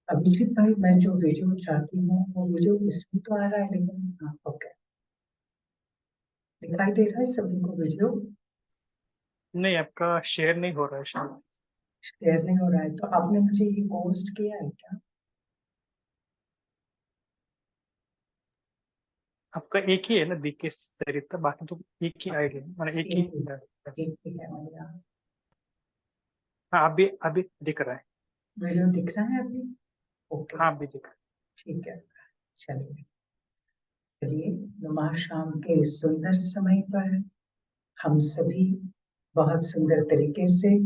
अभिजीत भाई, मैं जो वीडियो चाहती हूँ वो वीडियो इसमें तो आ रहा है, लेकिन हाँ ओके, दिखाई दे रहा है सभी को वीडियो। नहीं, आपका शेयर नहीं हो रहा है शायद। शेयर नहीं हो रहा है तो आपने मुझे ये पोस्ट किया है क्या? आपका एक ही है ना, डीके सरिता, बाकी तो एक ही आएगी, मतलब एक ही एक ही, है बस। एक ही है मेरा। हाँ, अभी अभी दिख रहा है। वीडियो दिख रहा है अभी? ओके, हाँ, अभी दिख रहा ठीक है। चलिए, चलिए, नुमा शाम के इस सुंदर समय पर हम सभी बहुत सुंदर तरीके से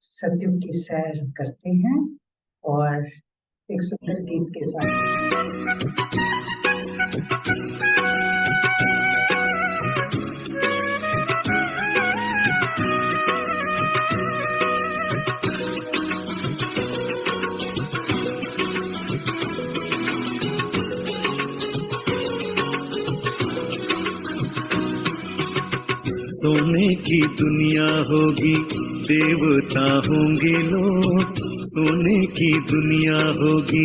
सत्युग की सैर करते हैं और एक सुंदर गीत के साथ। सोने की दुनिया होगी, देवता होंगे लोग। सोने की दुनिया होगी,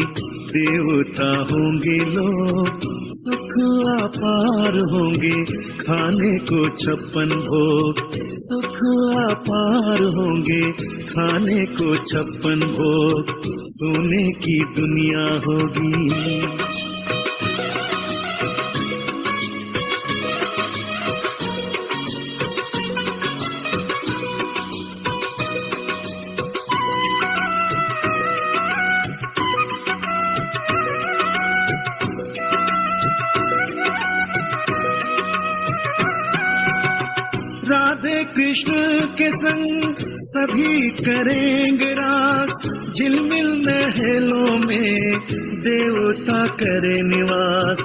देवता होंगे लोग। सुख अपार होंगे, खाने को 56 भोग। सुख अपार होंगे, खाने को 56 भोग। सोने की दुनिया होगी। राधे कृष्ण के संग सभी करेंगे रास। झिलमिल महलों में देवता करे निवास।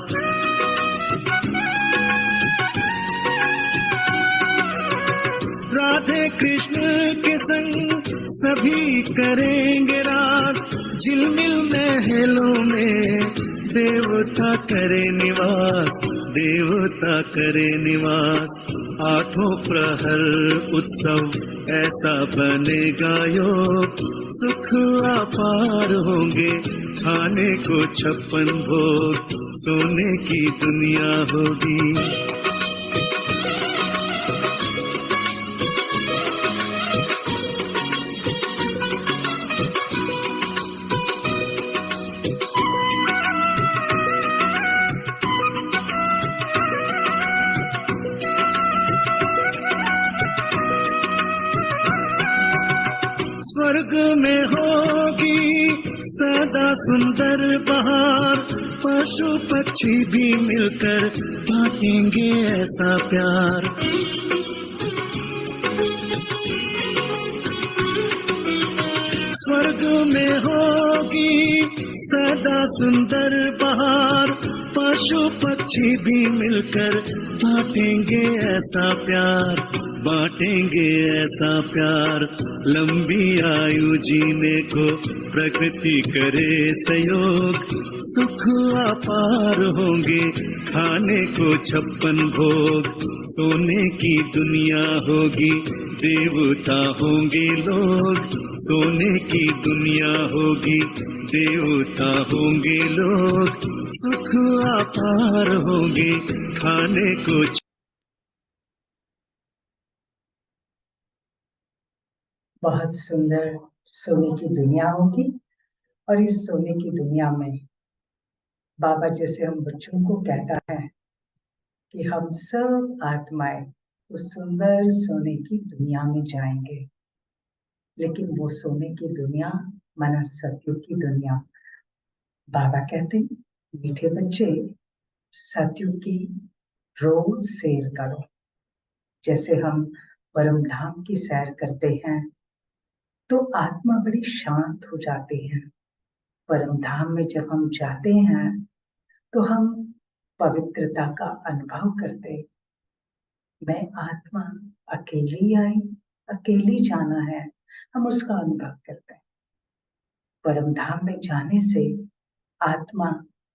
राधे कृष्ण के संग सभी करेंगे रास। झिलमिल महलों में देवता करे निवास। देवता करे निवास। आठों प्रहर उत्सव ऐसा बनेगा योग। सुख अपार होंगे, खाने को 56 भोग। सोने की दुनिया होगी। स्वर्ग में होगी सदा सुंदर बहार। पशु पक्षी भी मिलकर बांटेंगे ऐसा प्यार। स्वर्ग में होगी सदा सुंदर बहार। पशु पक्षी भी मिलकर बांटेंगे ऐसा प्यार। बांटेंगे ऐसा प्यार। लंबी आयु जीने को प्रकृति करे सहयोग। सुख अपार होंगे, खाने को 56 भोग। सोने की दुनिया होगी, देवता होंगे लोग। सोने की दुनिया होगी, देवता होंगे लोग। सुख अपार होंगे, खाने को। बहुत सुंदर सोने की दुनिया होगी और इस सोने की दुनिया में बाबा जैसे हम बच्चों को कहता है कि हम सब आत्माएं उस सुंदर सोने की दुनिया में जाएंगे। लेकिन वो सोने की दुनिया माना सत्युग की दुनिया। बाबा कहते हैं, मीठे बच्चे, सत्युग की रोज सैर करो। जैसे हम परम धाम की सैर करते हैं तो आत्मा बड़ी शांत हो जाती है। परम धाम में जब हम जाते हैं तो हम पवित्रता का अनुभव करते। मैं आत्मा अकेली आई, अकेली जाना है, हम उसका अनुभव करते हैं। परम धाम में जाने से आत्मा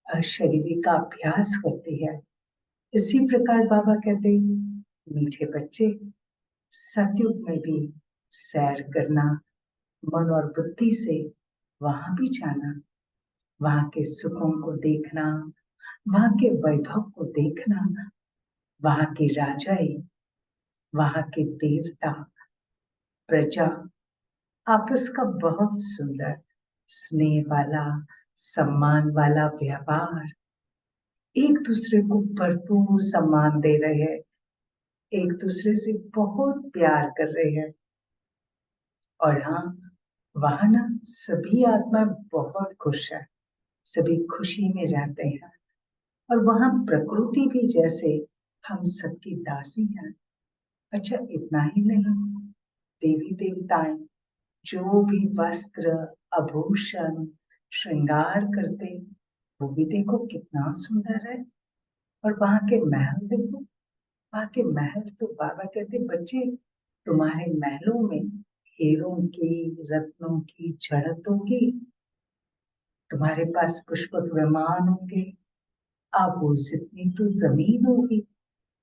अशरीरी का अभ्यास करती है। इसी प्रकार बाबा कहते हैं, मीठे बच्चे, सतयुग में भी सैर करना, मन और बुद्धि से वहां भी जाना। वहां के सुखों को देखना, वहां के वैभव को देखना, वहां की राजाई, वहां के देवता, प्रजा, आपस का बहुत सुंदर स्नेह वाला, सम्मान वाला व्यवहार, एक दूसरे को भरपूर सम्मान दे रहे हैं, एक दूसरे से बहुत प्यार कर रहे हैं। और हाँ, वहां ना सभी आत्मा बहुत खुश है, सभी खुशी में रहते हैं। और वहां प्रकृति भी जैसे हम सबकी दासी है। अच्छा, इतना ही नहीं, देवी देवताएं जो भी वस्त्र, आभूषण, श्रृंगार करते, वो भी देखो कितना सुंदर है। और वहां के महल देखो, वहां के महल तो बाबा कहते बच्चे, तुम्हारे महलों में हीरों की, रत्नों की झड़क होगी, तुम्हारे पास पुष्पक विमान होंगे, आबू जितनी तो जमीन होगी,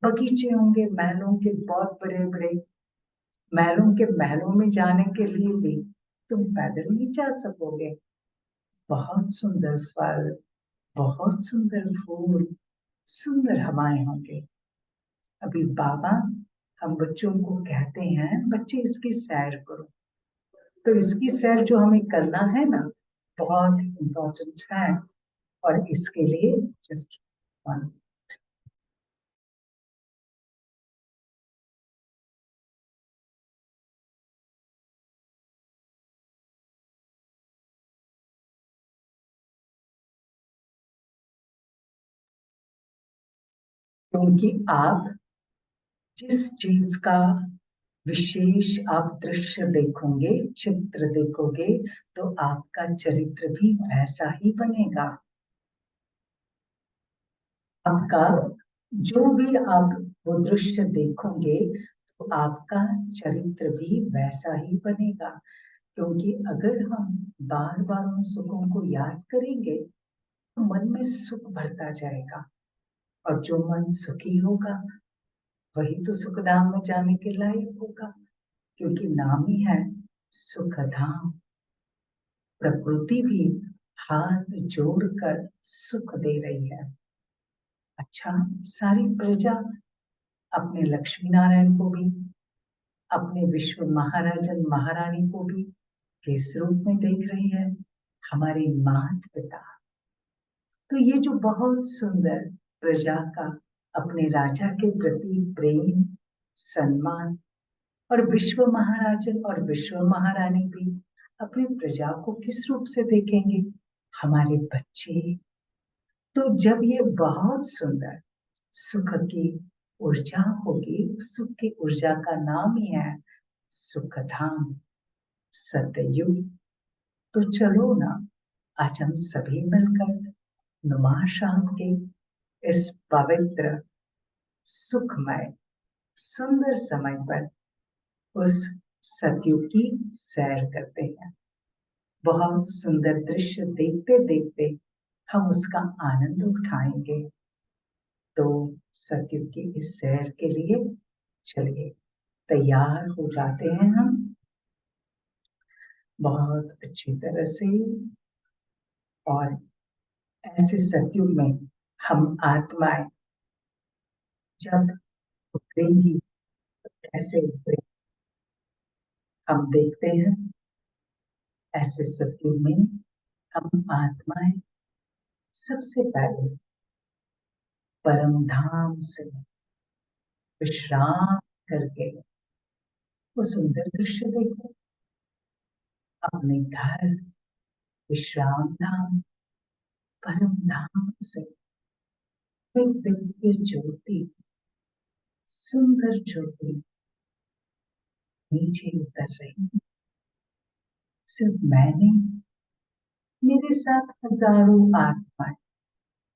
बगीचे होंगे महलों के बहुत बड़े बड़े। महलों के महलों में जाने के लिए भी तुम पैदल नहीं जा सकोगे। बहुत सुंदर फल, बहुत सुंदर फूल, सुंदर हवाएं होंगे। अभी बाबा हम बच्चों को कहते हैं, बच्चे इसकी सैर करो। तो इसकी सैर जो हमें करना है ना, बहुत इम्पोर्टेंट है। और इसके लिए जस्ट वन, क्योंकि आप जिस चीज का विशेष आप दृश्य देखोगे, चित्र देखोगे, तो आपका चरित्र भी वैसा ही बनेगा। आपका जो भी आप वो दृश्य देखोगे, तो आपका चरित्र भी वैसा ही बनेगा। क्योंकि अगर हम बार बार उन सुखों को याद करेंगे, तो मन में सुख भरता जाएगा। और जो मन सुखी होगा, वही तो सुखधाम में जाने के लायक होगा। क्योंकि नाम ही है सुखधाम। प्रकृति भी हाथ जोड़कर सुख दे रही है। अच्छा, सारी प्रजा अपने लक्ष्मी नारायण को भी, अपने विश्व महाराजन महारानी को भी किस रूप में देख रही है? हमारे माता पिता। तो ये जो बहुत सुंदर प्रजा का अपने राजा के प्रति प्रेम, सम्मान, और विश्व महाराजन और विश्व महारानी भी अपनी प्रजा को किस रूप से देखेंगे? हमारे बच्चे। तो जब ये बहुत सुंदर सुख की ऊर्जा होगी, सुख की ऊर्जा का नाम ही है सुखधाम, सतयुग। तो चलो ना, आज हम सभी मिलकर नुमा शाम के इस पवित्र, सुखमय, सुंदर समय पर उस सतयुग की सैर करते हैं। बहुत सुंदर दृश्य देखते देखते हम उसका आनंद उठाएंगे। तो सतयुग की इस सैर के लिए चलिए तैयार हो जाते हैं हम बहुत अच्छी तरह से। और ऐसे सतयुग में हम आत्माएं जब उतरेंगी, कैसे उतरे हम देखते हैं। ऐसे सतयुग में हम आत्माएं सबसे पहले परम धाम से विश्राम करके वो सुंदर दृश्य देखो। अपने घर, विश्राम धाम, परम धाम से एक दिव्य ज्योति, सुंदर ज्योति नीचे उतर रही है। सिर्फ मैं नहीं, मेरे साथ हजारों आत्माएं,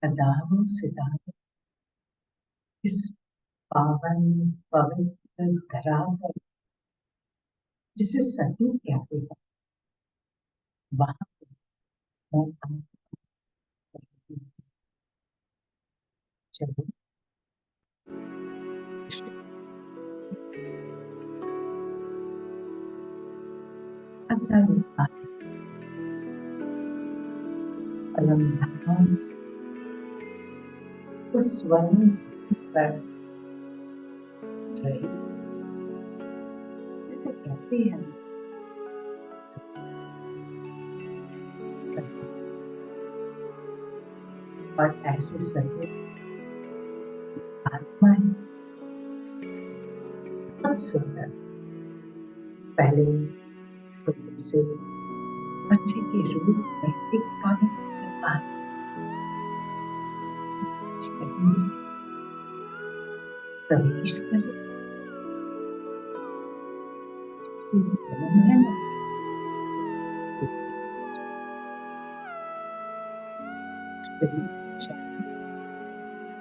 हजारों सितारे इस पावन पवित्र धरा पर, जिसे सतयुग कहते हैं, वहां मैं आत्मा रहती हूँ। चलो हजारों परम से उस स्वर्ण पर रही जिसे कहते हैं सत्य। और ऐसे सत्य आत्माएं बहुत सुंदर पहले खुद से बच्चे के रूप में एक पवित्र आत्मा प्रवेश करे। जैसे जन्म है ना,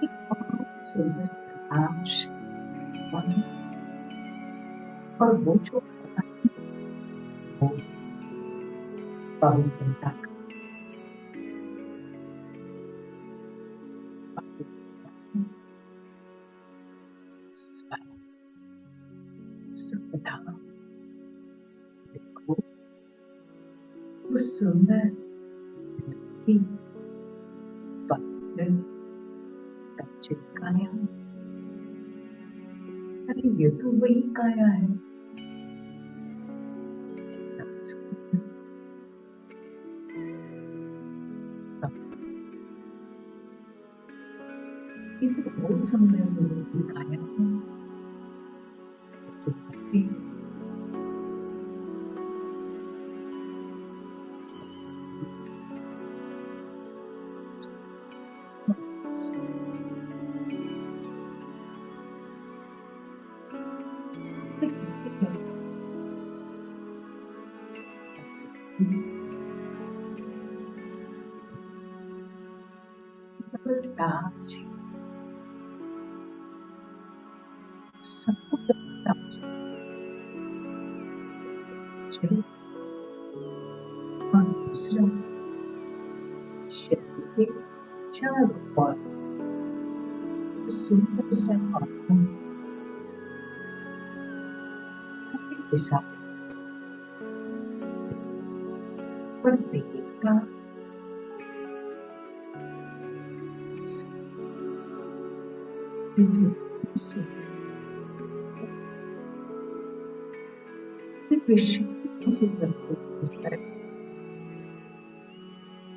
एक बहुत सुंदर प्रकाश और वो जो वो पवित्रता सुविधा। देखो वो सुंदर पवित्र कच्चे काया। अरे ये तो वही काया है। ये तो बहुत सुंदर काया है। जैसे सबको और दूसरा शरीर के चारों ओर सुंदर सा आत्मा के साथ और देवता से विश्व से भरपूर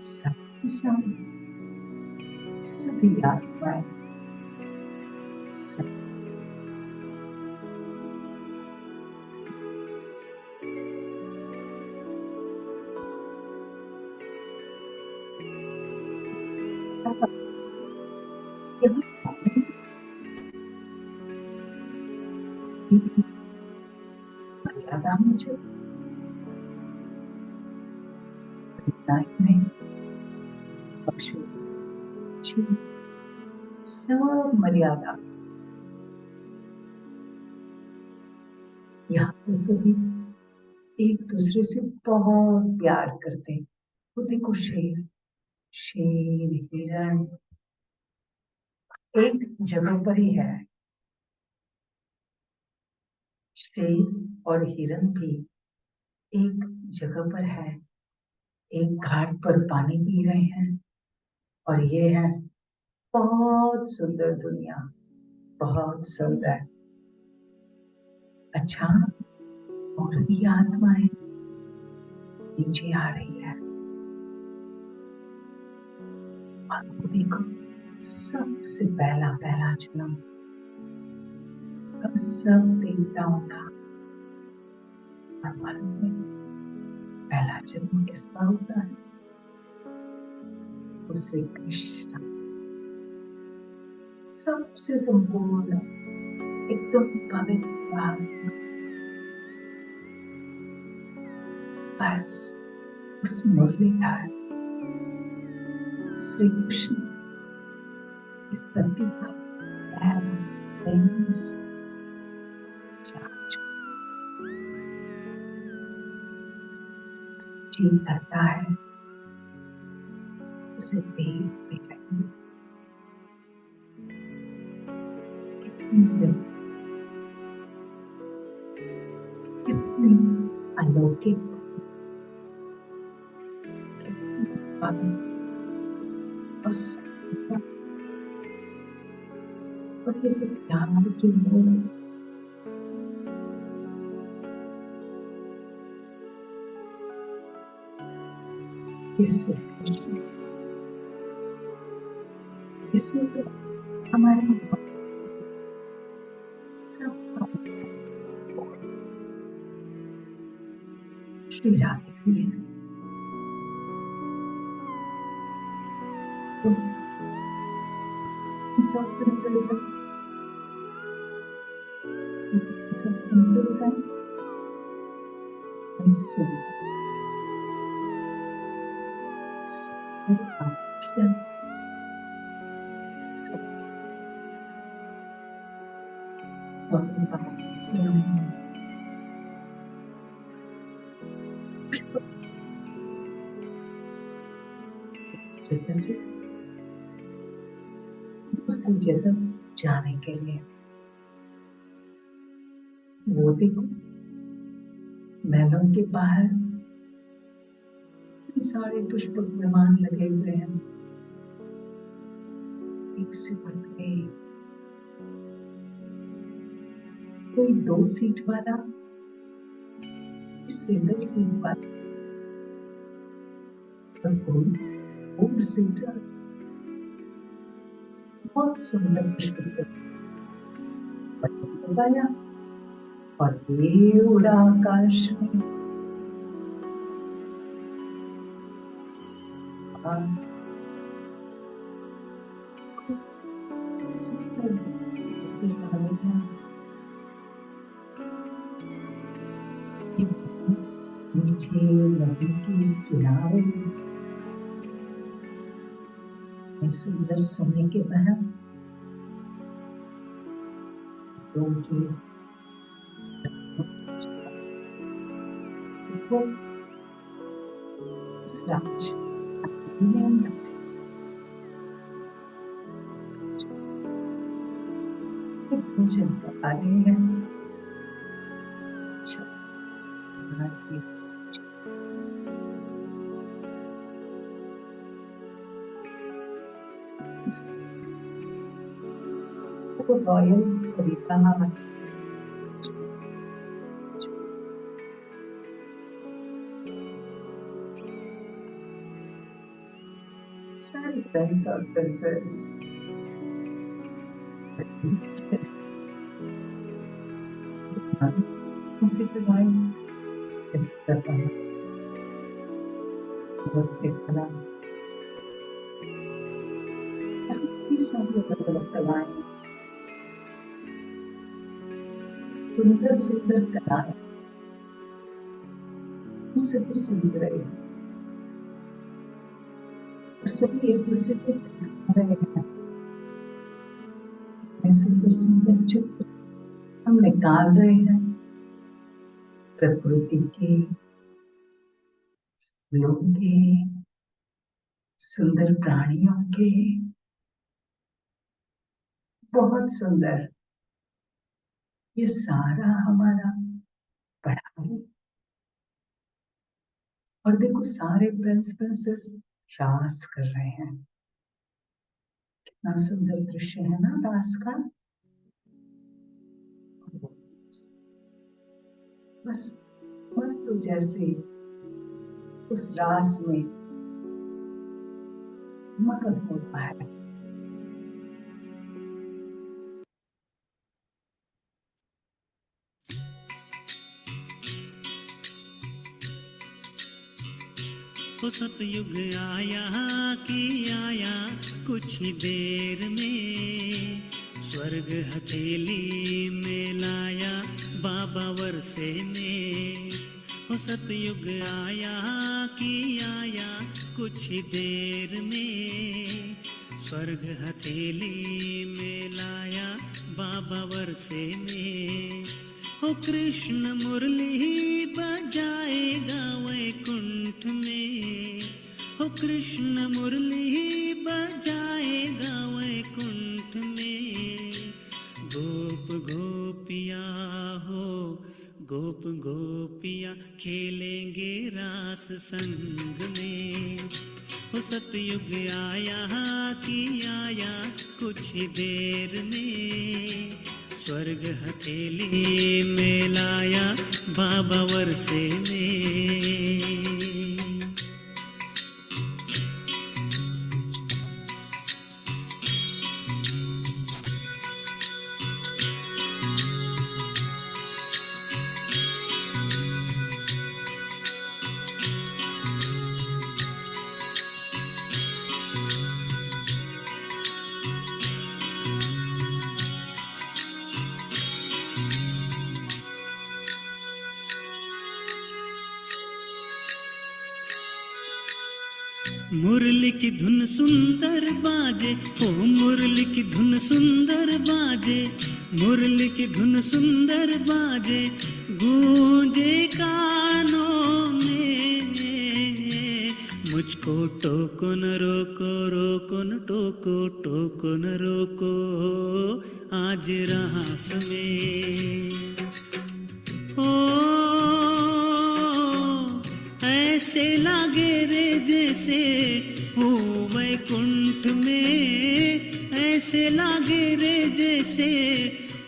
सबके सामने सभी आत्माएं मर्यादा मुझे में पशु जीव सब मर्यादा यहाँ तो सभी एक दूसरे से बहुत प्यार करते हैं। तो देखो शेर हिरण एक जगह पर ही है। शेर और हिरण भी एक जगह पर है, एक घाट पर पानी पी रहे हैं। और ये है बहुत सुंदर दुनिया, बहुत सुंदर। अच्छा, और भी आत्माएं नीचे आ रही है। और वो देखो सबसे पहला जन्म अब सब देवताओं का। और मालूम है पहला जन्म किसका होता है? वो श्री कृष्ण, सबसे संपूर्ण एकदम पवित्र आत्मा। बस उस मुरलीधर श्री कृष्ण इस सती का जी करता है उसे देख भी रही। कितनी अलौकिक, और और ये प्यार की मोह इससे इससे हमारे सब श्री राधे है। तो सब प्रिंसेस हैं जैसे दूसरी जगह जाने के लिए वो देखो महलों के बाहर सारे पुष्प विमान लगे हुए हैं, एक से बढ़कर एक, कोई 2 सीट वाला, सिंगल सीट वाला और कोई 4 सीटर। बहुत सुंदर पुष्प लगाया और ये उड़ा आकाश में। मीठे नदी के किनारे सुंदर सोने के महल, उस राज भोजन पका रहे हैं। रॉयल खरीदा सारे प्रिंस और प्रिंसेस उनसे करता है सुंदर सुंदर कलाएं सभी सुन रहे हैं और सभी एक दूसरे को रहे हैं। सुंदर सुंदर चित्र हम निकाल रहे हैं प्रकृति के, फूलों के, सुंदर प्राणियों के। बहुत सुंदर ये सारा हमारा पढ़ाई। और देखो सारे प्रिंस प्रिंसेस रास कर रहे हैं। कितना सुंदर दृश्य है ना रास का। बस मन तो जैसे उस रास में मगन होता है। तो सतयुग आया कि आया कुछ ही देर में, स्वर्ग हथेली में लाया बाबा वर्षे में। ओ सतयुग आया कि आया कुछ ही देर में, स्वर्ग हथेली में लाया बाबा वर्षे में। ओ कृष्ण मुरली बजाएगा वैकुंठ में, ओ कृष्ण मुरली बजाएगा वैकुंठ में। गोप गोपिया हो गोप गोपिया खेलेंगे रास संग में। वो सतयुग आया कि आया कुछ ही देर में, स्वर्ग हथेली में लाया बाबा वर्षे में। मुरली की धुन सुंदर बाजे, ओ मुरली की धुन सुंदर बाजे, मुरली की धुन सुंदर बाजे, गूंजे कानों में। मुझको टोको न रोको, रोको न टोको, टोको न रोको, आज रास में। ओ ऐसे लागे रे जैसे हूँ वैकुंठ में, ऐसे लागे रे जैसे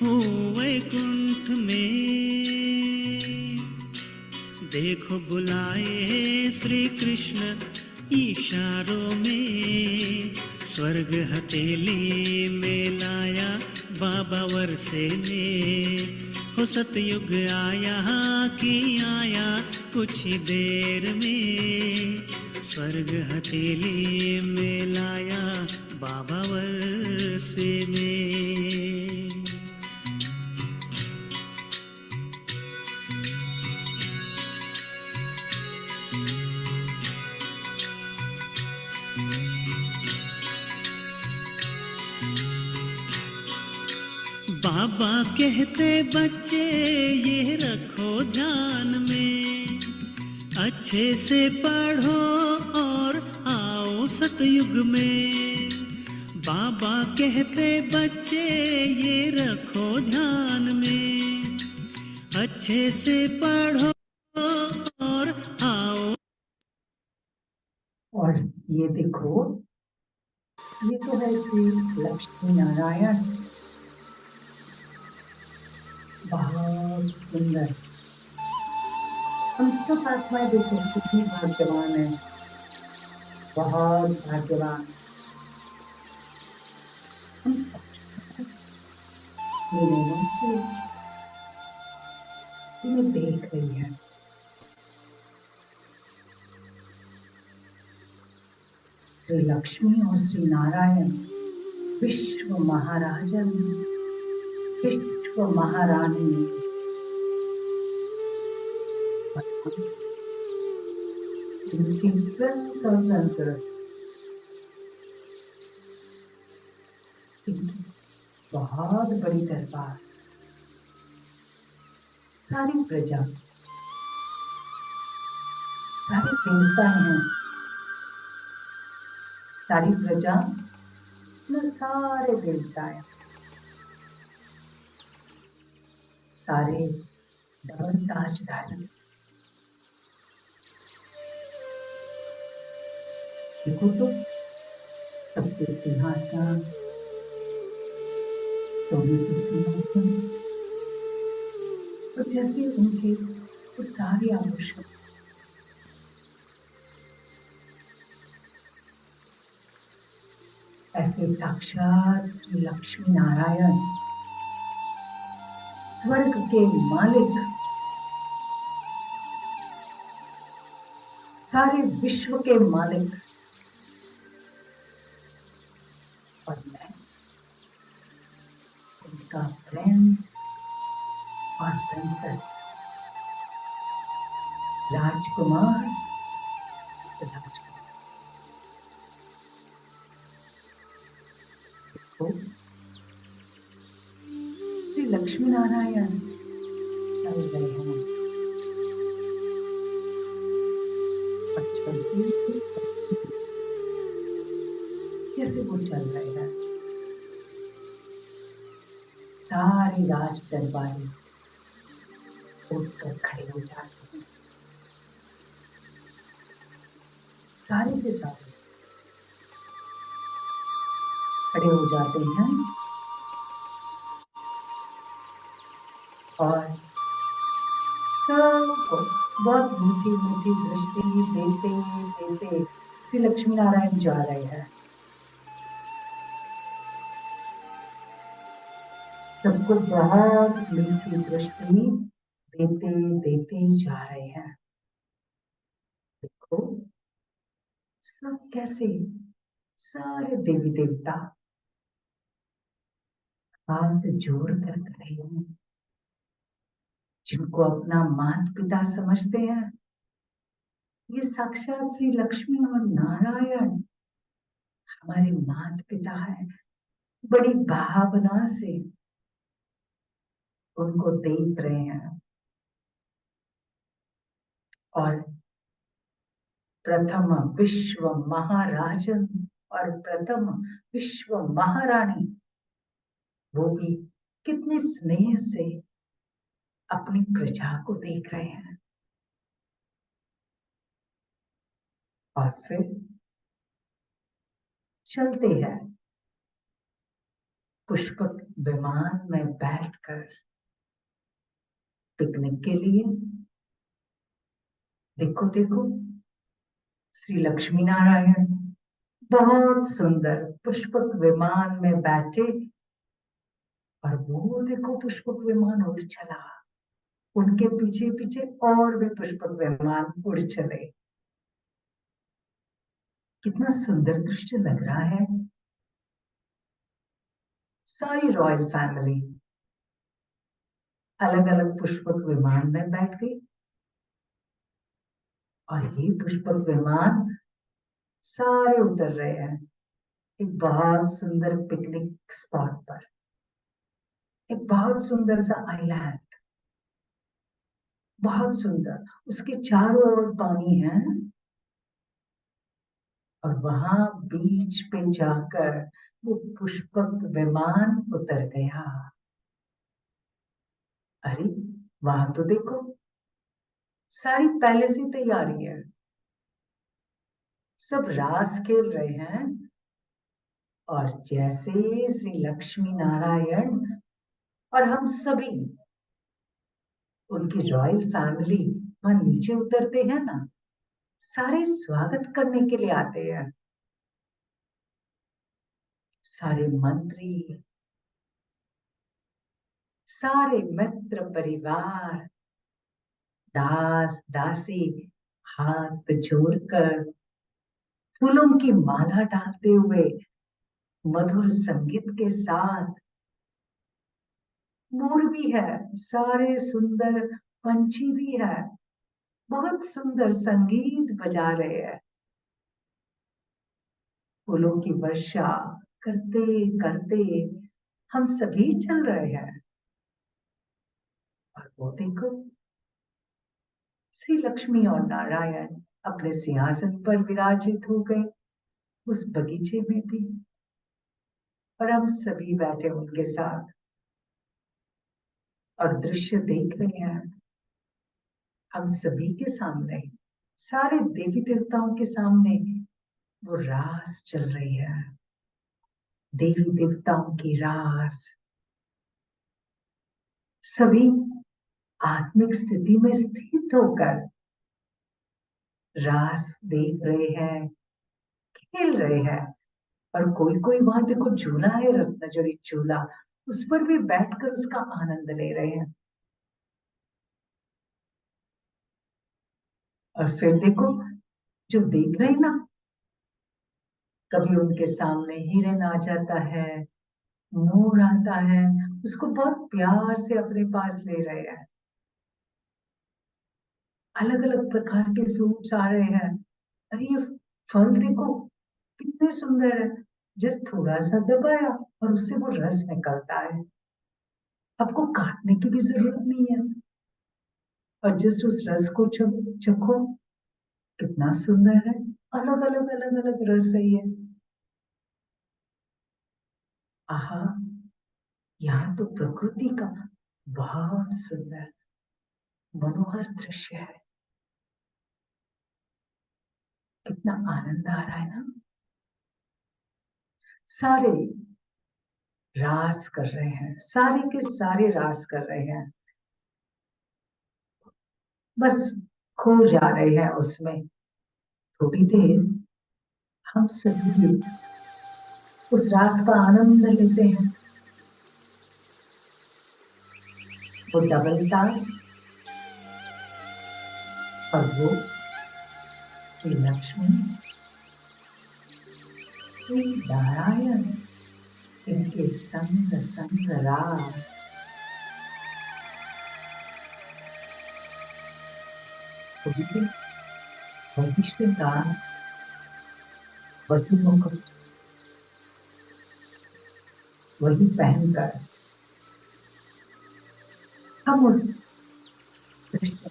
हूँ वैकुंठ में। देखो बुलाए श्री कृष्ण इशारों में, स्वर्ग हथेली में लाया बाबा वर्षे में। हो सतयुग आया कि आया कुछ ही देर में, स्वर्ग हथेली में लाया बाबा वर्षे में। बाबा कहते बच्चे ये रखो ध्यान में, अच्छे से पढ़ो और आओ सतयुग में। बाबा कहते बच्चे ये रखो ध्यान में, अच्छे से पढ़ो और आओ। और ये देखो, ये तो है श्री लक्ष्मी नारायण, बहुत सुंदर। हम सब आत्माएं देखो कितनी भाग्यवान है, बहुत भाग्यवान। हम सब नैनों से इन्हें देख रही है। श्री लक्ष्मी और श्री नारायण विश्व महाराजन, विश्व महारानी, इनकी प्रिंस और प्रिंसेस, इनकी बहुत बड़ी दरबार, सारी प्रजा, सारे देवता हैं, सारी प्रजा में सारे देवता हैं, सारे डबल ताजधारी। देखो तो सबके सिंहासन, सोने के सिंहासन, तो जैसे उनके वो सारे आभूषण ऐसे साक्षात श्री लक्ष्मी नारायण स्वर्ग के मालिक, सारे विश्व के मालिक, और मैं उनका प्रिंस और प्रिंसेस, राजकुमार, राजकुमार। तो श्री लक्ष्मी नारायण चल रहे हैं, कैसे वो चल रहे हैं। सारे राज दरबारी उठकर खड़े हो जाते हैं, सारे के सारे खड़े हो जाते हैं और सबको बहुत मीठी मीठी दृष्टि देते देते श्री लक्ष्मी नारायण जा रहे हैं। सबको बहुत मीठी दृष्टि देते देते जा रहे हैं। देखो सब कैसे, सारे देवी देवता हाथ जोड़ कर खड़े हैं, जिनको अपना माता पिता समझते हैं। ये साक्षात श्री लक्ष्मी और नारायण हमारे माता पिता है। बड़ी भावना से उनको देख रहे हैं और प्रथम विश्व महाराजन और प्रथम विश्व महारानी वो भी कितने स्नेह से अपनी प्रजा को देख रहे हैं। और फिर चलते हैं पुष्पक विमान में बैठकर पिकनिक के लिए। देखो देखो श्री लक्ष्मी नारायण बहुत सुंदर पुष्पक विमान में बैठे और वो देखो पुष्पक विमान उड़ चला। उनके पीछे पीछे और भी पुष्पक विमान उड़ चले। कितना सुंदर दृश्य लग रहा है। सारी रॉयल फैमिली अलग अलग पुष्पक विमान में बैठ गई और ये पुष्पक विमान सारे उतर रहे हैं एक बहुत सुंदर पिकनिक स्पॉट पर। एक बहुत सुंदर सा आइलैंड, बहुत सुंदर, उसके चारों ओर पानी है और वहां बीच पे जाकर वो पुष्पक विमान उतर गया। अरे वहां तो देखो सारी पहले से तैयारी है। सब रास खेल रहे हैं और जैसे श्री लक्ष्मी नारायण और हम सभी उनकी रॉयल फैमिली वहां नीचे उतरते हैं ना, सारे स्वागत करने के लिए आते हैं। सारे मंत्री, सारे मित्र परिवार, दास दासी हाथ जोड़कर फूलों की माला डालते हुए मधुर संगीत के साथ, मोर भी है, सारे सुंदर पंछी भी है, बहुत सुंदर संगीत बजा रहे हैं। फूलों की वर्षा करते करते हम सभी चल रहे हैं और वो देखो श्री लक्ष्मी और नारायण अपने सिंहासन पर विराजित हो गए उस बगीचे में भी और हम सभी बैठे उनके साथ और दृश्य देख रहे हैं। हम सभी के सामने, सारे देवी देवताओं के सामने वो रास चल रही है। देवी देवताओं की रास। सभी आत्मिक स्थिति में स्थित होकर रास देख रहे हैं, खेल रहे हैं और कोई कोई वहां देखो झूला है, रत्नजड़ी झूला, उस पर भी बैठकर उसका आनंद ले रहे हैं। और फिर देखो जो देख रहे हैं ना, कभी उनके सामने हिरन आ जाता है, मोर आता है, उसको बहुत प्यार से अपने पास ले रहे हैं। अलग अलग प्रकार के फ्रूट्स आ रहे हैं। अरे ये फल देखो कितने सुंदर है, जस्ट थोड़ा सा दबाया और उससे वो रस निकलता है। आपको काटने की भी जरूरत नहीं है और जस्ट उस रस को चखो, कितना सुंदर है। अलग अलग अलग अलग रस है ये। आहा, यहाँ तो प्रकृति का बहुत सुंदर मनोहर दृश्य है। कितना आनंद आ रहा है ना। सारे रास कर रहे हैं, सारे के सारे रास कर रहे हैं, बस खो जा रहे हैं उसमें। थोड़ी देर हम सभी उस रास का आनंद लेते हैं। वो डबल ताज और वो श्री लक्ष्मी, श्री नारायण, इनके संग संग रास। वही श्रृंगार, वही मुकुट, वही पहनकर हम उस दृश्य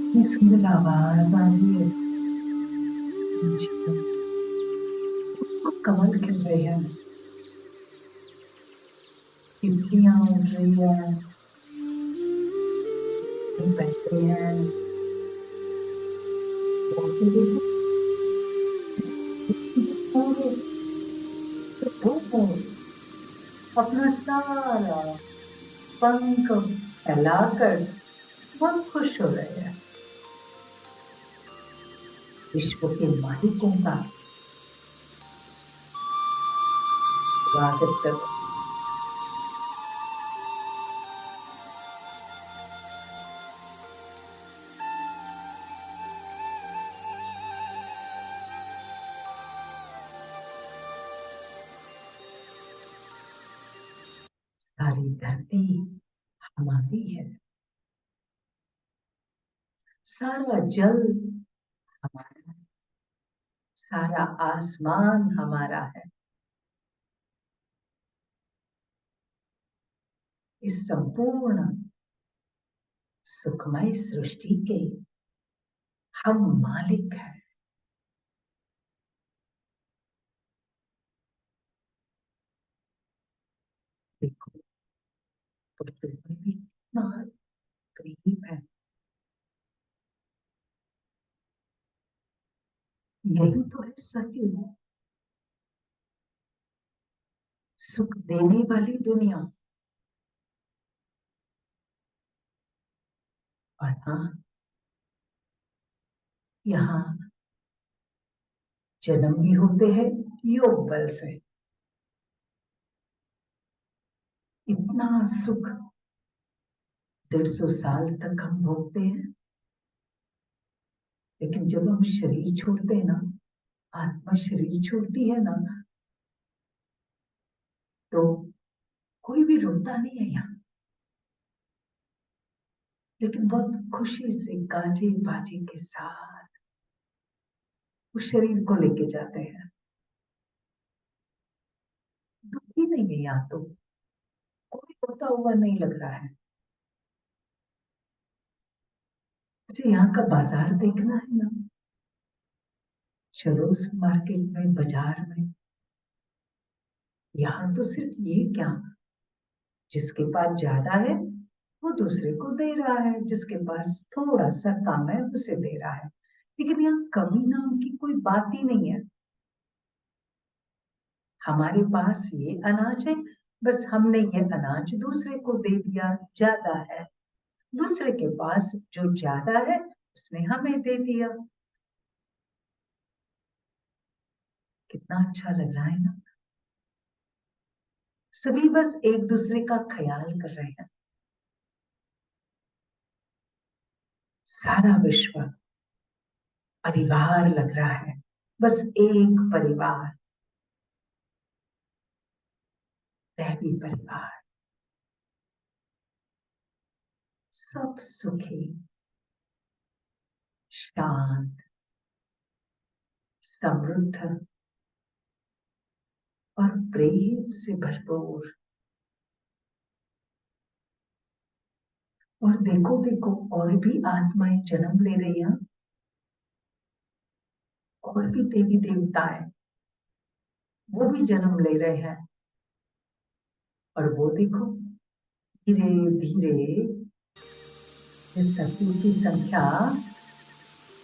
इतनी सुंदर आवाज आ रही है। कमल खिल रहे हैं, तितलियां उड़ रही है, बहते हैं, अपना सारा पंख फैलाकर बहुत खुश हो रहे हैं। विश्व के मालिकों का स्वागत करो। सारी धरती हमारी है, सारा जल हमारा है, सारा आसमान हमारा है। इस संपूर्ण सुखमय सृष्टि के हम मालिक हैं। देखो, पृथ्वी भी कितना करीब है। यही तो है सत्य, सुख देने वाली दुनिया। और हाँ, यहाँ जन्म भी होते हैं योग बल से। इतना सुख 150 साल तक हम भोगते हैं, लेकिन जब हम शरीर छोड़ते हैं ना, आत्मा शरीर छोड़ती है ना, तो कोई भी रोता नहीं है यहाँ, लेकिन बहुत खुशी से गाजे बाजे के साथ उस शरीर को लेके जाते हैं। दुखी नहीं है यहाँ, तो कोई रोता हुआ नहीं लग रहा है। मुझे यहाँ का बाजार देखना है ना, चलो उस मार्केट में, बाजार में। यहाँ तो सिर्फ ये क्या, जिसके पास ज्यादा है वो दूसरे को दे रहा है, जिसके पास थोड़ा सा कम है उसे दे रहा है। लेकिन यहाँ कमी नाम की कोई बात ही नहीं है। हमारे पास ये अनाज है, बस हमने ये अनाज दूसरे को दे दिया, ज्यादा है। दूसरे के पास जो ज्यादा है उसने हमें दे दिया। कितना अच्छा लग रहा है ना। सभी बस एक दूसरे का ख्याल कर रहे हैं। सारा विश्व परिवार लग रहा है, बस एक परिवार, दैवी परिवार, सब सुखी, शांत, समृद्ध और प्रेम से भरपूर। और देखो देखो, और भी आत्माएं जन्म ले रही हैं, और भी देवी देवताएं वो भी जन्म ले रहे हैं। और वो देखो, धीरे धीरे इस सती की संख्या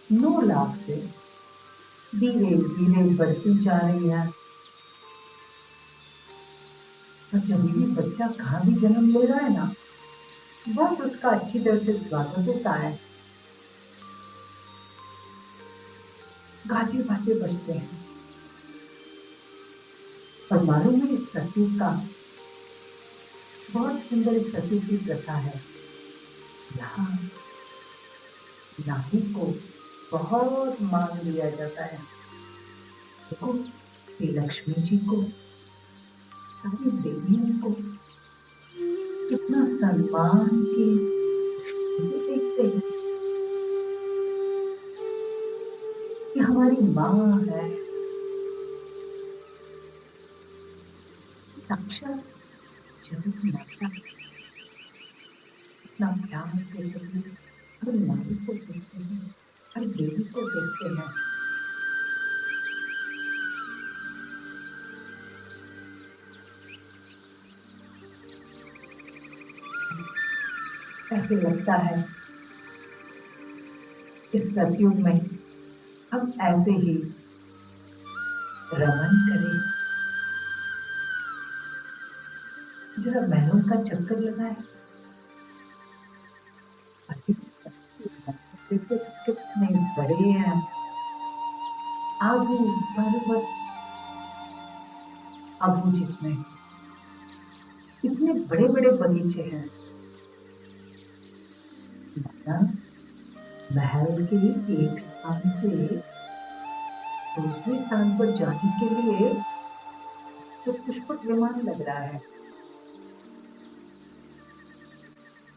9 लाख से धीरे धीरे बढ़ती जा रही है। और जब भी बच्चा कहाँ भी जन्म ले रहा है ना, बहुत उसका अच्छी तरह से स्वागत होता है, गाजे बाजे बजते हैं। और मालूम है, इस सती का बहुत सुंदर सती की प्रथा है। यहाँ नारी को बहुत मान लिया जाता है। देखो, श्री लक्ष्मी जी को, सारी देवियों को कितना सम्मान की दृष्टि से देखते हैं कि हमारी माँ है, साक्षात जगत माता। इतना प्यार से सभी हर नारी को देखते हैं, हर देवी को देखते हैं। ऐसे लगता है इस सतयुग में हम ऐसे ही रमन करें, जरा महलों का चक्कर लगाए, कितने बड़े हैं, आबू पर्वत आबू जितने, इतने बड़े बड़े बगीचे हैं। महल के एक स्थान से दूसरे स्थान पर जाने के लिए तो पुष्पक विमान लग रहा है।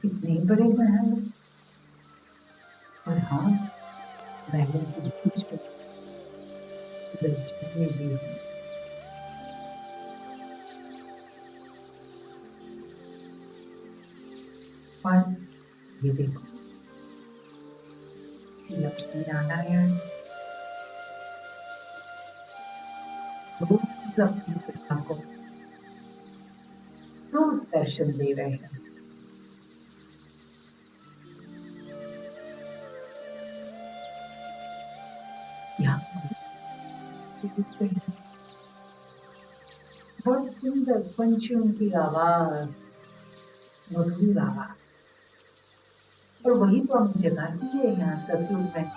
इतने बड़े महल, और हाँ, महलों के बीच में भी है। और ये देखो, लक्ष्मी नारायण रोज अपनी पिता को रोज दर्शन दे रहे हैं। बहुत सुंदर पंछियों की आवाज, मधुर आवाज, और वही तो हम जगाती है यहाँ सतयुग में।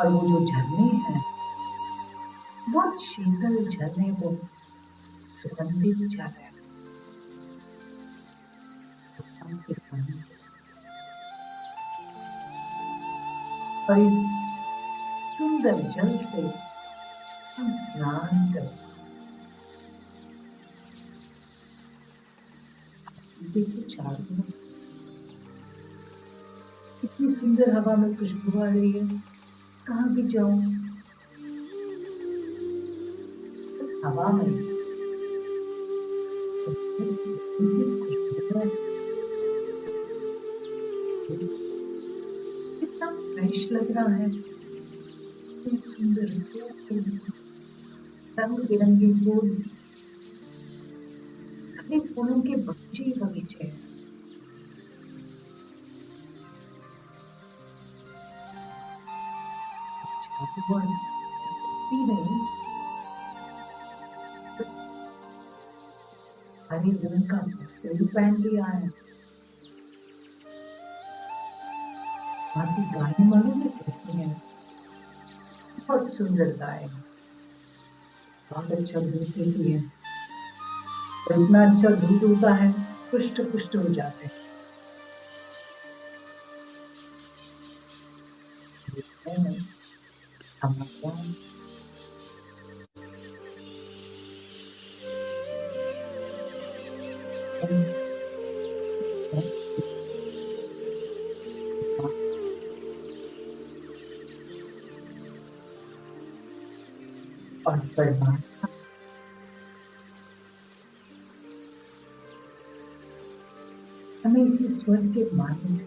और वो जो झरने हैं, बहुत शीतल झरने, वो सुगंधित झरने, और इस सुंदर जल से हम स्नान करें। देखो चारों कितनी सुंदर हवा में खुशबू आ रही है। कहाँ भी जाऊं, इस हवा में कितना फ्रेश लग रहा है। कितनी सुंदर रंग बिरंगे फूल, सभी फूलों के बगीचे ही बगीचे हैं। हरे रंग का वस्त्र पहन लिया है। वहां की गाय मालूम है कैसी है? बहुत सुंदर गाय, बहुत अच्छा दूध देती है, और इतना अच्छा दूध होता है, पुष्ट पुष्ट हो जाते हैं। में हमारा और परमात्मा हमें इसी स्वर के माध्यम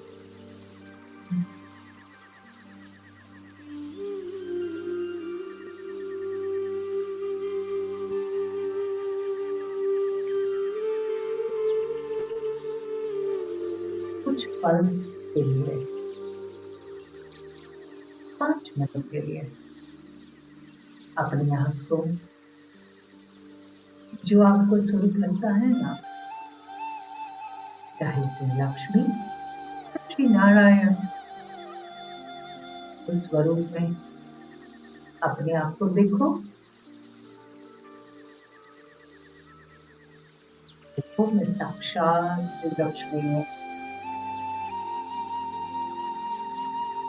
कुछ पल के लिए 5 मिनट के लिए अपनी आंख को जो आपको स्वरूप लगता है ना, चाहे श्री लक्ष्मी, श्री नारायण, उस स्वरूप में अपने आप को देखो। देखो मैं साक्षात श्री लक्ष्मी हूँ,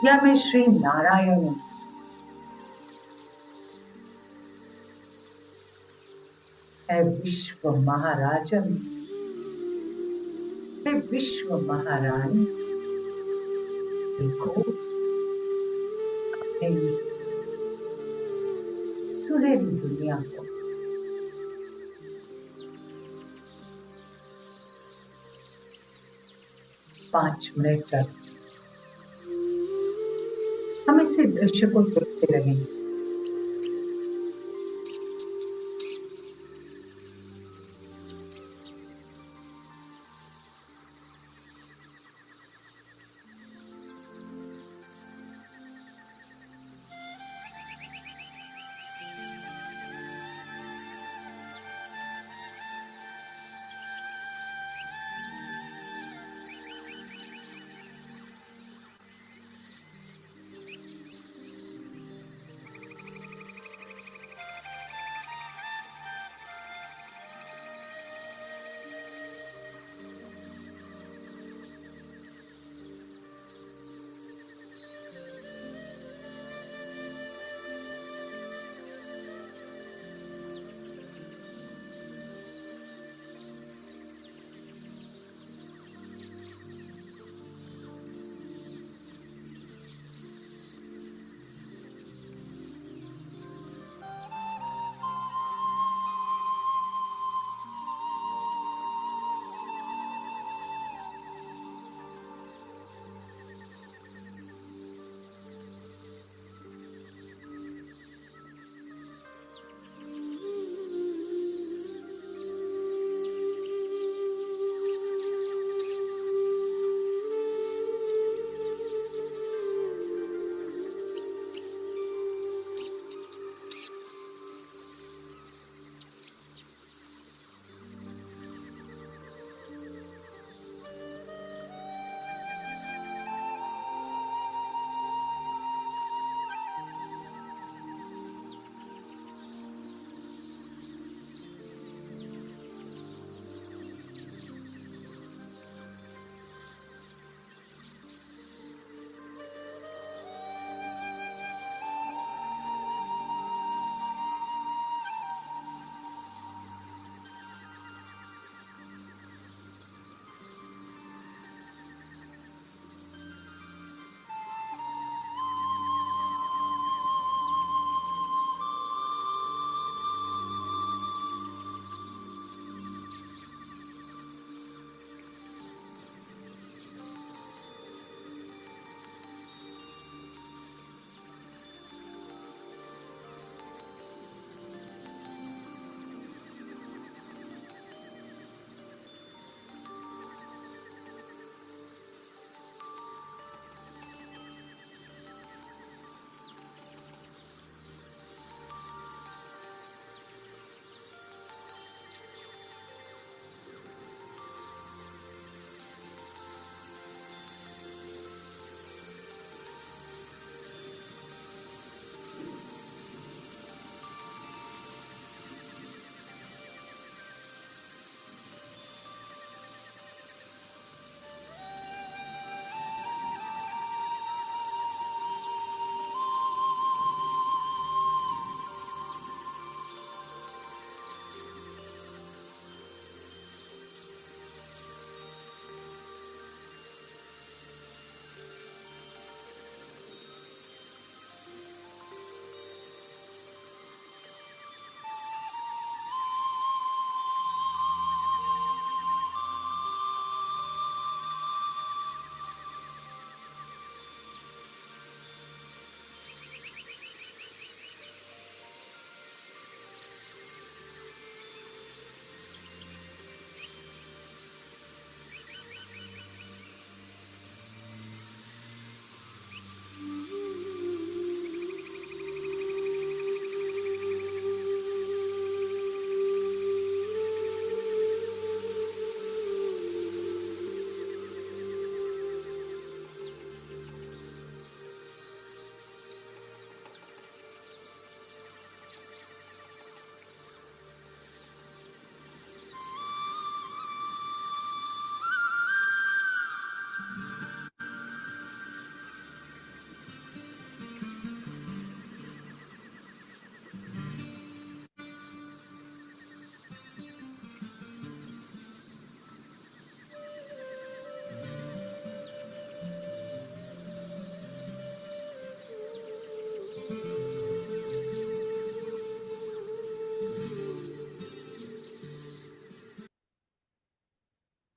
या मैं श्री नारायण हूँ। है विश्व महाराजन, है विश्व महारानी। देखो अपने इस सुनहरी दुनिया को पांच मिनट तक हम इसे दृश्य को देखते रहेंगे।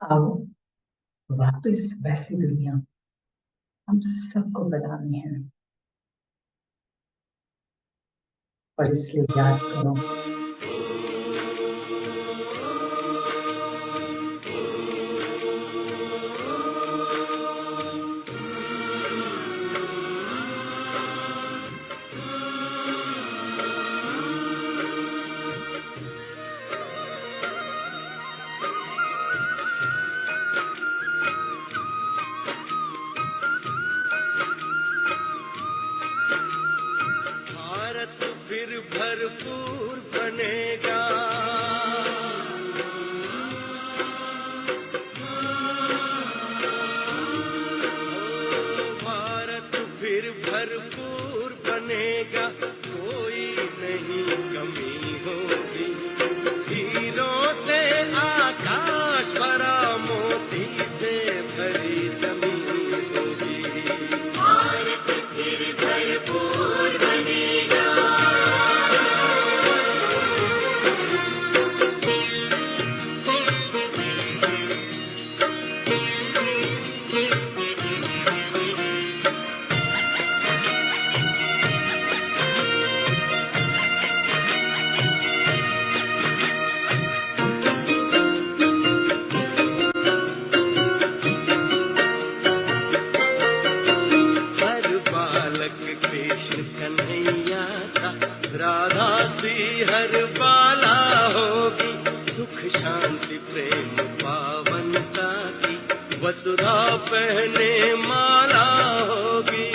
आओ वापस वैसी दुनिया हम सबको बनानी है, और इसलिए याद करो भरपूर बनेगा, भारत फिर भरपूर बनेगा, कोई नहीं कमी होगी। हीरों से आकाश भरा, मोती से भरी जमीन होगी। भारत फिर भरपूर बनेगा। हर बाला होगी, सुख शांति प्रेम पावनता की वसुधा पहने माला होगी।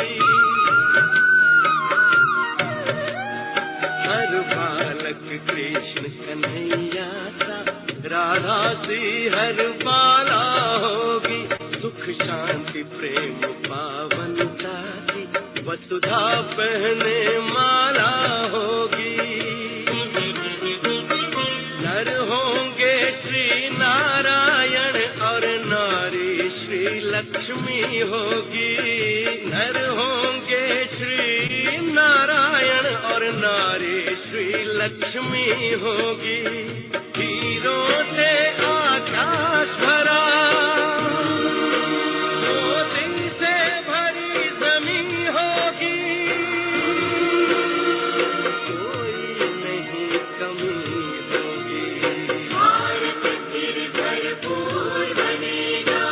हर बालक कृष्ण कन्हैया सा, राधा सी हर बाला होगी, सुख शांति प्रेम पावनता की वसुधा पहने माला होगी। नर होंगे श्री नारायण और नारी श्री लक्ष्मी होगी। नर होंगे श्री नारायण और नारी श्री लक्ष्मी होगी। हीरों से आकाश भरा, मोती से भरी जमीन होगी, कोई नहीं कमी होगी। भारत फिर भरपूर बनेगा।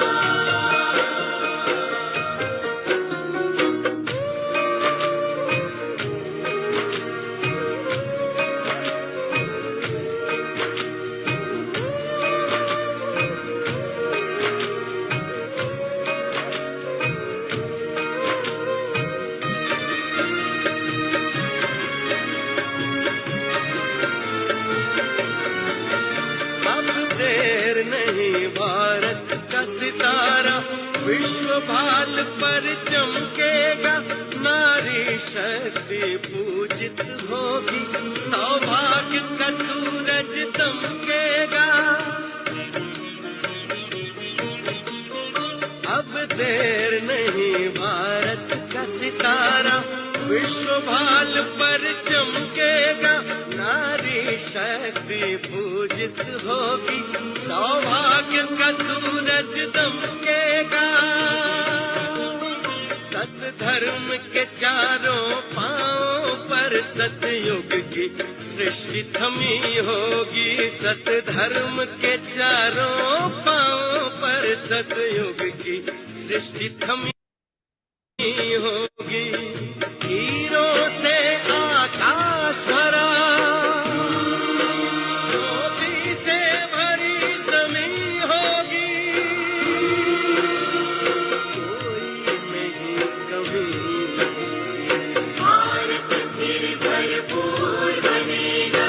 भारत का सितारा विश्व भाल पर चमकेगा, नारी शक्ति पूजित होगी, सौभाग्य का सूरज दमकेगा। अब देर नहीं, भारत का सितारा विश्व भाल पर चमकेगा, नारी शक्ति पूजित होगी, सौभाग्य का सूरज दमकेगा। सत धर्म के चारों पांव पर सतयुग की सृष्टि थमी होगी। सत धर्म के चारों पांव पर सतयुग की सृष्टि थमी होगी। हीरों से आकाश भरा, मोती से भरी जमीन होगी, कोई नहीं कमी होगी। भारत फिर भरपूर बनेगा।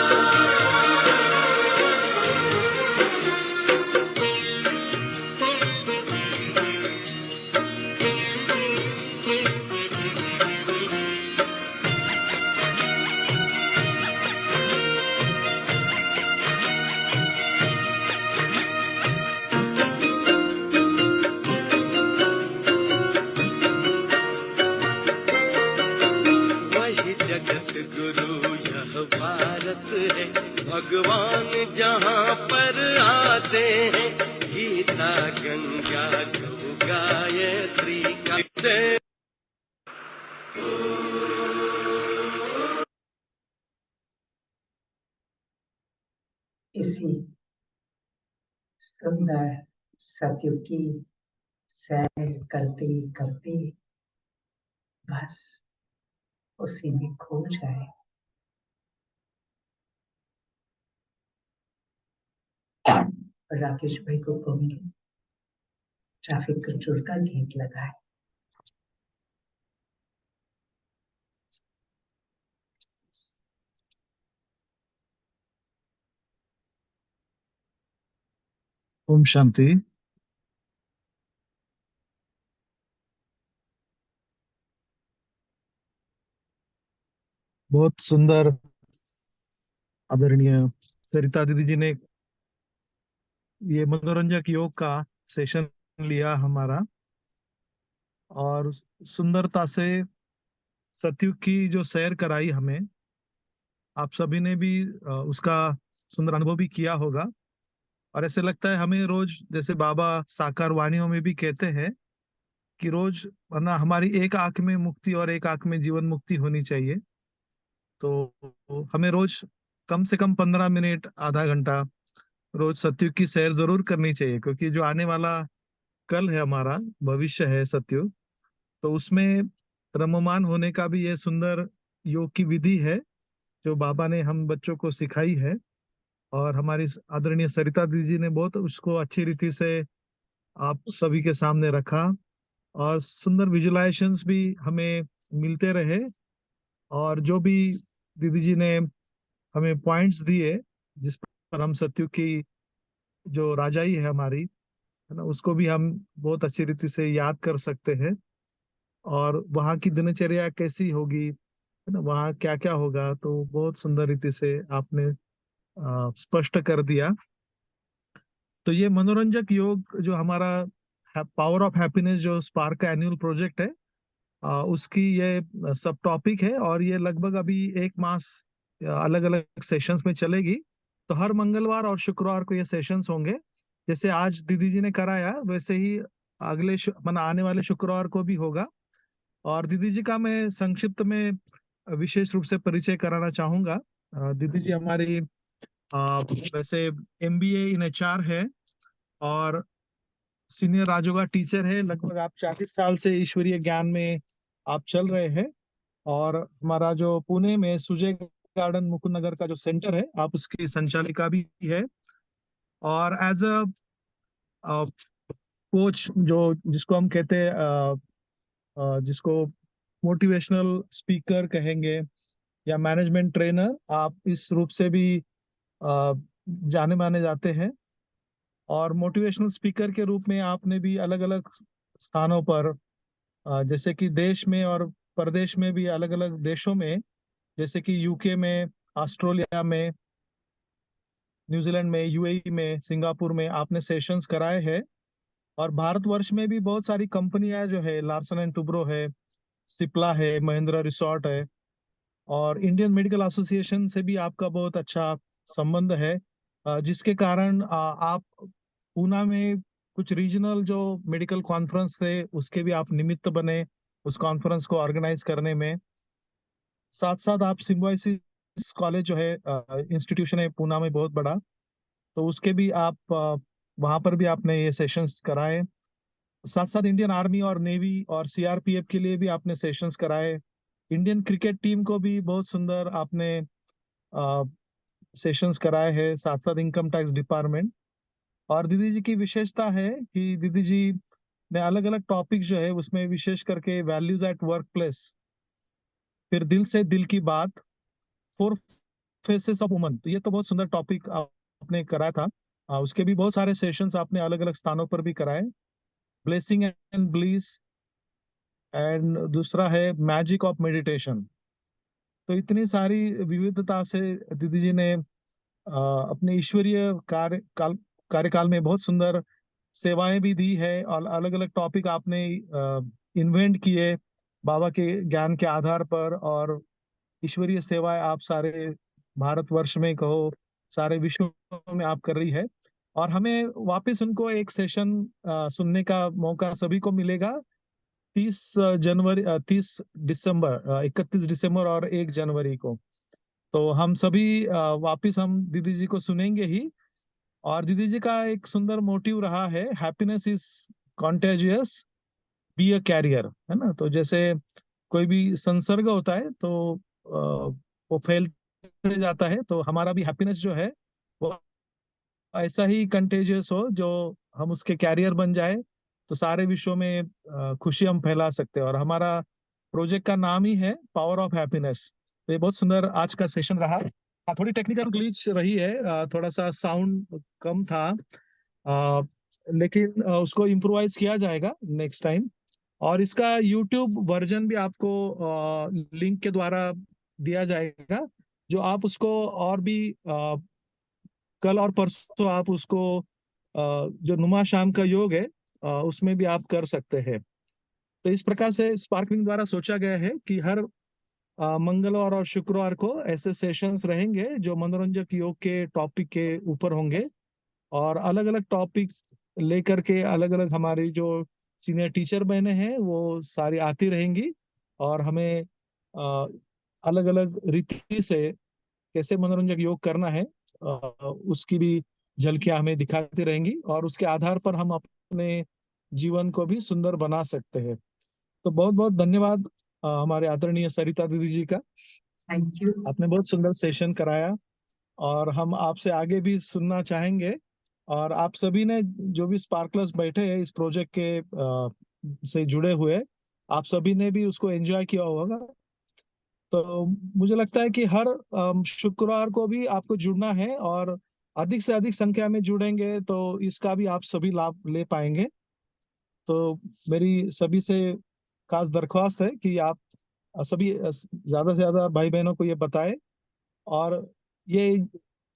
गंगा गौ गायत्री का इसी सुंदर सतयुग की सैर करते करते बस उसी में खो जाए। राकेश भाई को कहूंगी ट्रैफिक कंट्रोल का गेट लगाए। ओम शांति। बहुत सुंदर आदरणीय सरिता दीदी जी ने ये मनोरंजक योग का सेशन लिया हमारा, और सुंदरता से सतयुग की जो सैर कराई हमें। आप सभी ने भी उसका सुंदर अनुभव भी किया होगा। और ऐसे लगता है हमें रोज, जैसे बाबा साकार वाणियों में भी कहते हैं कि रोज, वरना हमारी एक आंख में मुक्ति और एक आंख में जीवन मुक्ति होनी चाहिए। तो हमें रोज कम से कम 15 मिनट, आधा घंटा रोज सतयुग की सैर जरूर करनी चाहिए, क्योंकि जो आने वाला कल है, हमारा भविष्य है सतयुग, तो उसमें रममान होने का भी ये सुंदर योग की विधि है जो बाबा ने हम बच्चों को सिखाई है। और हमारी आदरणीय सरिता दीदी जी ने बहुत उसको अच्छी रीति से आप सभी के सामने रखा, और सुंदर विजुलाइजेशंस भी हमें मिलते रहे। और जो भी दीदी जी ने हमें पॉइंट्स दिए जिस पर हम सतयुग की जो राजाई है हमारी, है ना, उसको भी हम बहुत अच्छी रीति से याद कर सकते हैं। और वहाँ की दिनचर्या कैसी होगी, है ना, वहाँ क्या क्या होगा, तो बहुत सुंदर रीति से आपने स्पष्ट कर दिया। तो ये मनोरंजक योग जो हमारा पावर ऑफ हैप्पीनेस जो स्पार्क का एनुअल प्रोजेक्ट है, उसकी ये सब टॉपिक है, और ये लगभग अभी 1 मास अलग अलग सेशंस में चलेगी। तो हर मंगलवार और शुक्रवार को ये सेशंस होंगे। जैसे आज दीदी जी ने कराया, वैसे ही अगले आने वाले शुक्रवार को भी होगा। और दीदी जी का मैं संक्षिप्त में विशेष रूप से परिचय कराना चाहूंगा। दीदी जी हमारी वैसे एमबीए इन एचआर है, और सीनियर राजयोगा टीचर है। लगभग आप 40 साल से ईश्वरीय ज्ञान में आप चल रहे हैं। और हमारा जो पुणे में सुजय गार्डन मुकुंद नगर का जो सेंटर है, आप उसकी संचालिका भी है। और एज अ कोच, जो जिसको हम कहते हैं, जिसको मोटिवेशनल स्पीकर कहेंगे या मैनेजमेंट ट्रेनर, आप इस रूप से भी जाने माने जाते हैं। और मोटिवेशनल स्पीकर के रूप में आपने भी अलग अलग स्थानों पर, जैसे कि देश में और प्रदेश में भी, अलग अलग देशों में, जैसे कि यूके में, ऑस्ट्रेलिया में, न्यूजीलैंड में, यूएई में, सिंगापुर में आपने सेशंस कराए हैं। और भारतवर्ष में भी बहुत सारी कंपनियां जो है, लार्सन एंड टुब्रो है, सिप्ला है, महिंद्रा रिसोर्ट है, और इंडियन मेडिकल एसोसिएशन से भी आपका बहुत अच्छा संबंध है, जिसके कारण आप पूना में कुछ रीजनल जो मेडिकल कॉन्फ्रेंस थे उसके भी आप निमित्त बने, उस कॉन्फ्रेंस को ऑर्गेनाइज करने में। साथ साथ आप सिम्बायोसिस कॉलेज जो है, इंस्टीट्यूशन है पूना में बहुत बड़ा, तो उसके भी आप वहां पर भी आपने ये सेशंस कराए। साथ साथ इंडियन आर्मी और नेवी और सीआरपीएफ के लिए भी आपने सेशंस कराए। इंडियन क्रिकेट टीम को भी बहुत सुंदर आपने सेशंस कराए हैं, साथ साथ इनकम टैक्स डिपार्टमेंट। और दीदी जी की विशेषता है कि दीदी जी ने अलग अलग टॉपिक जो है उसमें विशेष करके वैल्यूज एट वर्क प्लेस, फिर दिल से दिल की बात, 4 फेसेस ऑफ वुमन, तो ये तो बहुत सुंदर टॉपिक आपने कराया था। उसके भी बहुत सारे सेशंस आपने अलग अलग स्थानों पर भी कराए। ब्लेसिंग एंड ब्लीस, एंड दूसरा है मैजिक ऑफ मेडिटेशन। तो इतनी सारी विविधता से दीदी जी ने अपने ईश्वरीय कार्यकाल में बहुत सुंदर सेवाएं भी दी है, और अलग अलग टॉपिक आपने इन्वेंट किए बाबा के ज्ञान के आधार पर। और ईश्वरीय सेवाएं आप सारे भारतवर्ष में कहो, सारे विश्व में आप कर रही है। और हमें वापस उनको एक सेशन सुनने का मौका सभी को मिलेगा 30 जनवरी, 30 दिसंबर, 31 दिसंबर और 1 जनवरी को। तो हम सभी वापस हम दीदी जी को सुनेंगे ही। और दीदी जी का एक सुंदर मोटिव रहा है, happiness is contagious, be a carrier, है ना। तो जैसे कोई भी संसर्ग होता है तो वो फैलते जाता है, तो हमारा भी हैप्पीनेस जो है वो ऐसा ही कंटेजियस हो, जो हम उसके कैरियर बन जाए तो सारे विश्व में खुशी हम फैला सकते हैं। और हमारा प्रोजेक्ट का नाम ही है पावर ऑफ हैप्पीनेस। तो ये बहुत सुंदर आज का सेशन रहा। थोड़ी टेक्निकल ग्लिच रही है, थोड़ा सा साउंड कम था, लेकिन उसको इम्प्रोवाइज किया जाएगा नेक्स्ट टाइम। और इसका यूट्यूब वर्जन भी आपको लिंक के द्वारा दिया जाएगा, जो आप उसको और भी कल और परसों आप उसको जो नुमा शाम का योग है उसमें भी आप कर सकते हैं। तो इस प्रकार से स्पार्कलिंग द्वारा सोचा गया है कि हर मंगलवार और शुक्रवार को ऐसे सेशंस रहेंगे जो मनोरंजक योग के टॉपिक के ऊपर होंगे। और अलग अलग टॉपिक लेकर के अलग अलग हमारी जो सीनियर टीचर बहनें हैं वो सारी आती रहेंगी, और हमें अलग अलग रीति से कैसे मनोरंजक योग करना है उसकी भी झलकियां हमें दिखाती रहेंगी, और उसके आधार पर हम अपने जीवन को भी सुंदर बना सकते हैं। तो बहुत बहुत धन्यवाद हमारे आदरणीय सरिता दीदी जी का। Thank you. आपने बहुत सुंदर सेशन कराया, और हम आपसे आगे भी सुनना चाहेंगे। और आप सभी ने जो भी स्पार्कलर्स बैठे हैं इस प्रोजेक्ट के से जुड़े हुए, आप सभी ने भी उसको एंजॉय किया होगा। तो मुझे लगता है कि हर शुक्रवार को भी आपको जुड़ना है, और अधिक से अधिक संख्या में जुड़ेंगे तो इसका भी आप सभी लाभ ले पाएंगे। तो मेरी सभी से खास दरख्वास्त है कि आप सभी ज्यादा से ज्यादा भाई बहनों को ये बताएं। और ये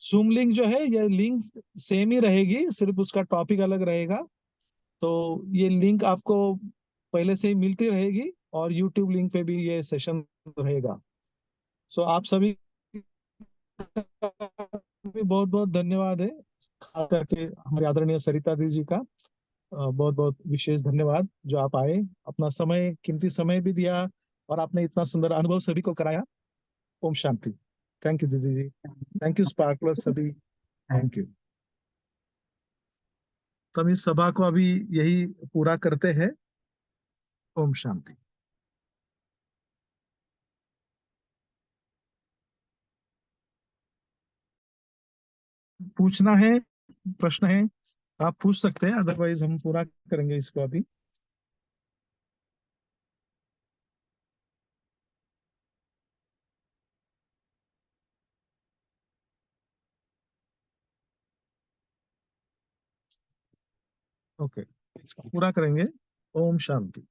जूम लिंक जो है, ये लिंक सेम ही रहेगी, सिर्फ उसका टॉपिक अलग रहेगा। तो ये लिंक आपको पहले से ही मिलती रहेगी, और यूट्यूब लिंक पे भी ये सेशन रहेगा। सो आप सभी भी बहुत बहुत धन्यवाद है, खास करके हमारे आदरणीय सरिता दी जी का बहुत बहुत विशेष धन्यवाद, जो आप आए, अपना समय, कीमती समय भी दिया, और आपने इतना सुंदर अनुभव सभी को कराया। ओम शांति। थैंक यू दीदी जी, थैंक यू स्पार्कलर्स सभी, थैंक यू। तो हम इस सभा को अभी यही पूरा करते हैं। ओम शांति। पूछना है, प्रश्न है, आप पूछ सकते हैं, अदरवाइज हम पूरा करेंगे इसको अभी। ओके, इसको पूरा करेंगे। ओम शांति।